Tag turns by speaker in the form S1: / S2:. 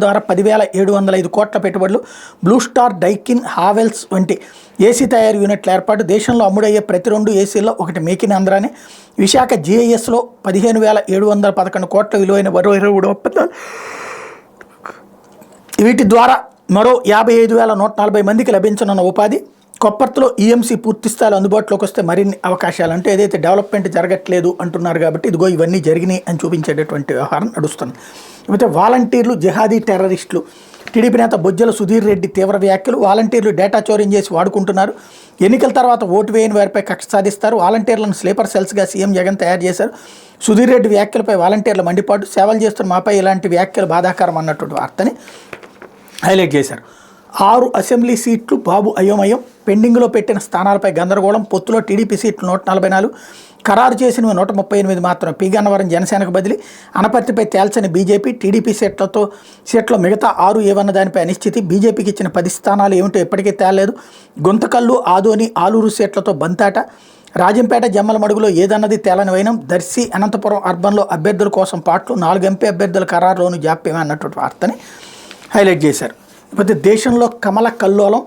S1: ద్వారా 10,705 కోట్ల పెట్టుబడులు, బ్లూ స్టార్, డైకిన్, హావెల్స్ వంటి ఏసీ తయారీ యూనిట్ల ఏర్పాటు, దేశంలో అమ్ముడయ్యే ప్రతి 2 ఏసీల్లో ఒకటి మేక్ ఇన్ ఆంధ్రానే. విశాఖ జీఐఎస్లో 15,711 కోట్ల విలువైన మరో 23 ఒప్పందాలు. వీటి ద్వారా మరో 55,140 మందికి లభించనున్న ఉపాధి. కొప్పర్తిలో ఈఎంసీ పూర్తి స్థాయిలో అందుబాటులోకి వస్తే మరిన్ని అవకాశాలు. అంటే ఏదైతే డెవలప్మెంట్ జరగట్లేదు అంటున్నారు కాబట్టి ఇదిగో ఇవన్నీ జరిగినాయి అని చూపించేటటువంటి వ్యవహారం నడుస్తుంది. అయితే వాలంటీర్లు జిహాదీ టెర్రరిస్టులు, టీడీపీ నేత బొజ్జల సుధీర్ రెడ్డి తీవ్ర వ్యాఖ్యలు. వాలంటీర్లు డేటా చోర్యం చేసి వాడుకుంటున్నారు, ఎన్నికల తర్వాత ఓటు వేయని వారిపై కక్ష సాధిస్తారు, వాలంటీర్లను స్లీపర్ సెల్స్గా సీఎం జగన్ తయారు చేశారు. సుధీర్ రెడ్డి వ్యాఖ్యలపై వాలంటీర్ల మండిపాటు, సేవలు చేస్తున్న మాపై ఇలాంటి వ్యాఖ్యలు బాధాకరం అన్నటువంటి వార్తని హైలైట్ చేశారు. 6 అసెంబ్లీ సీట్లు బాబు అయోమయం, పెండింగ్లో పెట్టిన స్థానాలపై గందరగోళం, పొత్తులో టీడీపీ సీట్లు 144, ఖరారు చేసినవి 138 మాత్రం. పి గన్నవరం జనసేనకు బదిలీ, అనపర్తిపై తేల్చని బీజేపీ, టీడీపీ సీట్లో మిగతా 6 ఏవన్న దానిపై అనిశ్చితి. బీజేపీకి ఇచ్చిన 10 స్థానాలు ఏమిటో ఎప్పటికీ తేలలేదు. గుంతకల్లు, ఆదోని, ఆలూరు సీట్లతో బంతాట. రాజంపేట, జమ్మలమడుగులో ఏదన్నది తేలని వైనం. దర్శి, అనంతపురం అర్బన్లో అభ్యర్థుల కోసం పాటలు, 4 ఎంపీ అభ్యర్థుల ఖరారులోనూ జాప్యమే అన్నటువంటి వార్తని హైలైట్ చేశారు. ఇకపోతే దేశంలో కమల కల్లోలం,